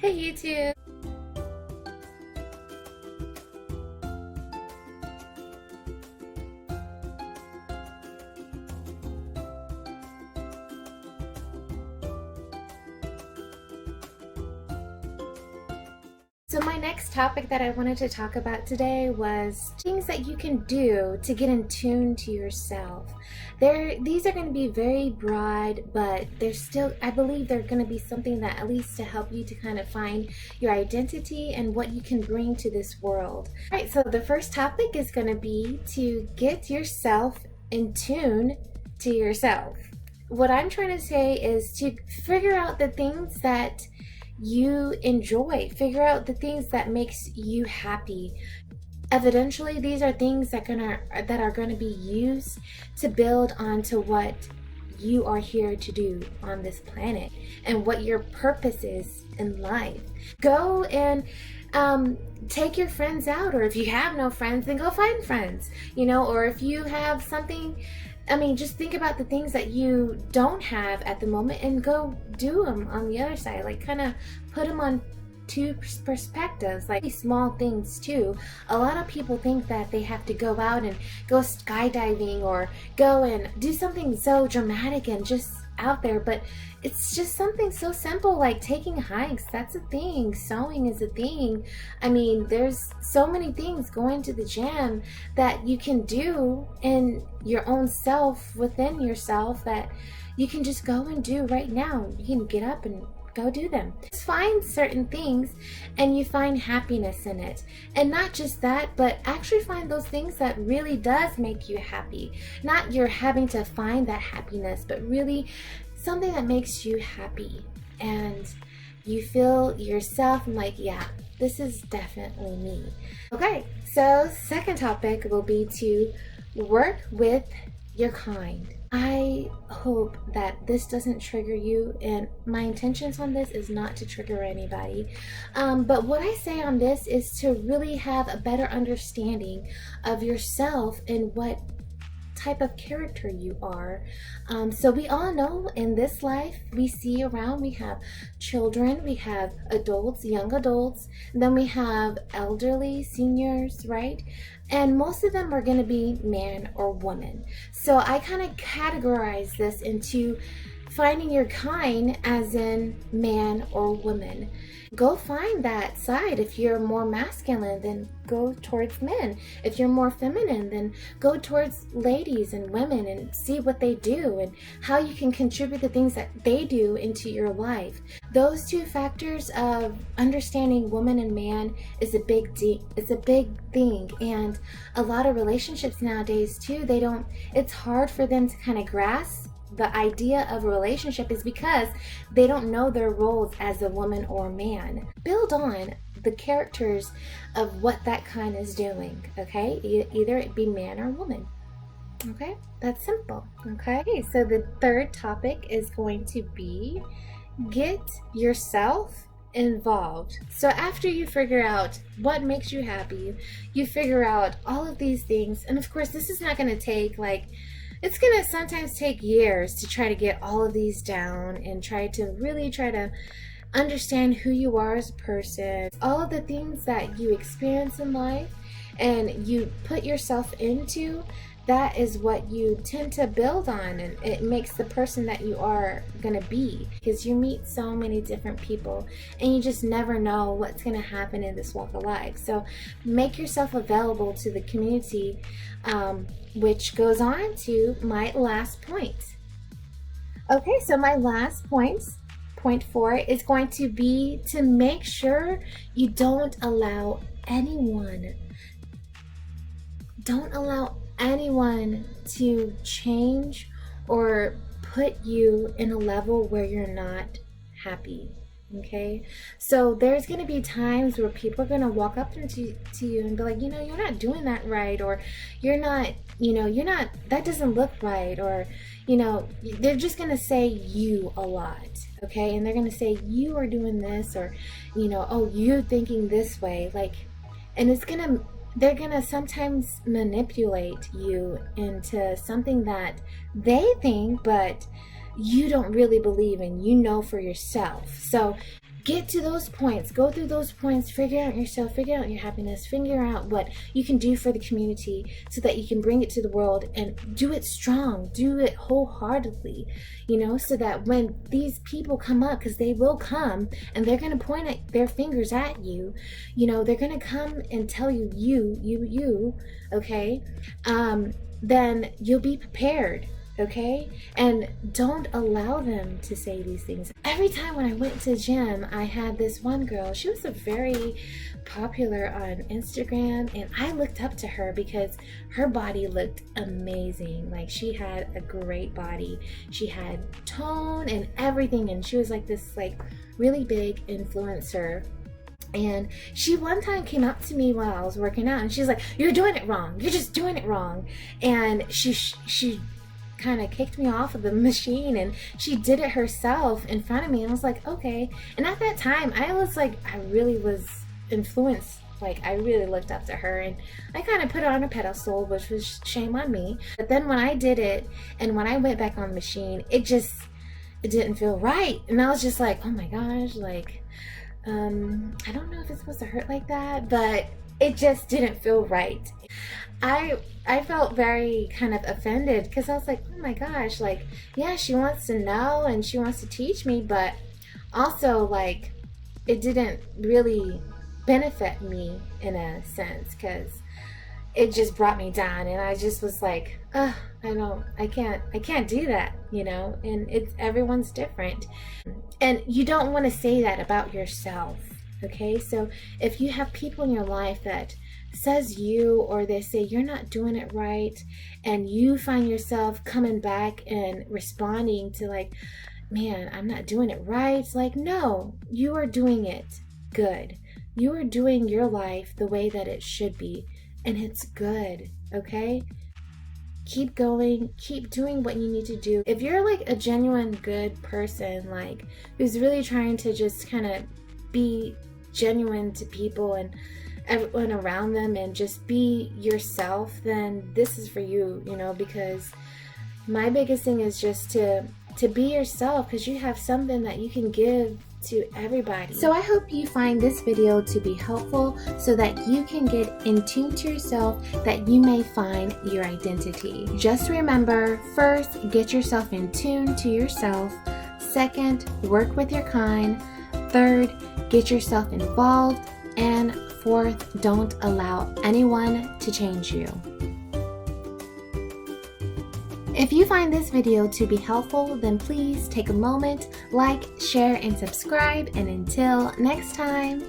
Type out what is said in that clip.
Hey YouTube! So my next topic that I wanted to talk about today was things that you can do to get in tune to yourself. These are going to be very broad, but they're still, I believe they're going to be something that at least to help you to kind of find your identity and what you can bring to this world. All right, so the first topic is going to be to get yourself in tune to yourself. What I'm trying to say is to figure out the things that you enjoy. Figure out the things that makes you happy. Evidentially, these are things that are going to be used to build onto what you are here to do on this planet and what your purpose is in life. Go and take your friends out, or if you have no friends, then go find friends, or if you have something, just think about the things that you don't have at the moment and go do them on the other side. Like, kind of put them on two perspectives, like small things too. A lot of people think that they have to go out and go skydiving or go and do something so dramatic and just out there, but it's just something so simple like taking hikes. That's a thing. Sewing is a thing. There's so many things. Going to the gym that you can do in your own self, within yourself, that you can just go and do right now. You can get up and go do them. Just find certain things and you find happiness in it. And not just that, but actually find those things that really does make you happy. Not you're having to find that happiness, but really something that makes you happy. And you feel yourself like, yeah, this is definitely me. Okay, so second topic will be to work with your kind. I hope that this doesn't trigger you, and my intentions on this is not to trigger anybody. But what I say on this is to really have a better understanding of yourself and what type of character you are. So we all know in this life, we see around, we have children, we have adults, young adults, then we have elderly, seniors, right? And most of them are going to be man or woman. So I kind of categorize this into finding your kind as in man or woman. Go find that side. If you're more masculine, then go towards men. If you're more feminine, then go towards ladies and women and see what they do and how you can contribute the things that they do into your life. Those two factors of understanding woman and man is a big thing. And a lot of relationships nowadays too, it's hard for them to kind of grasp the idea of a relationship, is because they don't know their roles as a woman or man. Build on the characters of what that kind is doing, okay? Either it be man or woman, okay? That's simple, okay? So the third topic is going to be get yourself involved. So after you figure out what makes you happy, you figure out all of these things, and of course this is not going to take it's going to sometimes take years to try to get all of these down and try to understand who you are as a person, all of the things that you experience in life and you put yourself into. That is what you tend to build on, and it makes the person that you are going to be, because you meet so many different people and you just never know what's going to happen in this walk of life. So make yourself available to the community, which goes on to my last point. Okay, so my last point 4, is going to be to make sure you don't allow anyone to change or put you in a level where you're not happy. Okay, so there's going to be times where people are going to walk up to you and be like, you're not doing that right, or you're not, that doesn't look right, or they're just going to say you a lot, okay? And they're going to say you are doing this, or oh, you're thinking this way, and they're gonna sometimes manipulate you into something that they think, but you don't really believe in, for yourself. So get to those points, go through those points, figure out yourself, figure out your happiness, figure out what you can do for the community so that you can bring it to the world, and do it strong, do it wholeheartedly, you know, so that when these people come up, because they will come and they're going to point at their fingers at you, you know, they're going to come and tell you, okay, then you'll be prepared. Okay, and don't allow them to say these things. Every time when I went to gym, I had this one girl. She was a very popular on Instagram, and I looked up to her because her body looked amazing. Like, she had a great body. She had tone and everything, and she was like this like really big influencer. And she one time came up to me while I was working out, and she's like, "You're doing it wrong. You're just doing it wrong." And she kind of kicked me off of the machine, and she did it herself in front of me, and I was like, okay. And at that time I was like, I really was influenced, like I really looked up to her, and I kind of put her on a pedestal, which was shame on me. But then when I did it, and when I went back on the machine, it didn't feel right, and I was just like, oh my gosh, like I don't know if it's supposed to hurt like that, but it just didn't feel right. I felt very kind of offended, because I was like, oh my gosh, like, yeah, she wants to know and she wants to teach me, but also like it didn't really benefit me in a sense, because it just brought me down, and I just was like, I can't do that, you know. And everyone's different, and you don't want to say that about yourself. Okay, so if you have people in your life that says you, or they say you're not doing it right, and you find yourself coming back and responding to like, man, I'm not doing it right, it's like, no, you are doing it good. You are doing your life the way that it should be, and it's good. Okay, keep going, keep doing what you need to do. If you're like a genuine good person, like who's really trying to just kind of be genuine to people and everyone around them and just be yourself, then this is for you, you know, because my biggest thing is just to be yourself, because you have something that you can give to everybody. So I hope you find this video to be helpful, so that you can get in tune to yourself, that you may find your identity. Just remember, first, get yourself in tune to yourself. Second, work with your kind. Third, get yourself involved. And fourth, don't allow anyone to change you. If you find this video to be helpful, then please take a moment, like, share, and subscribe. And until next time.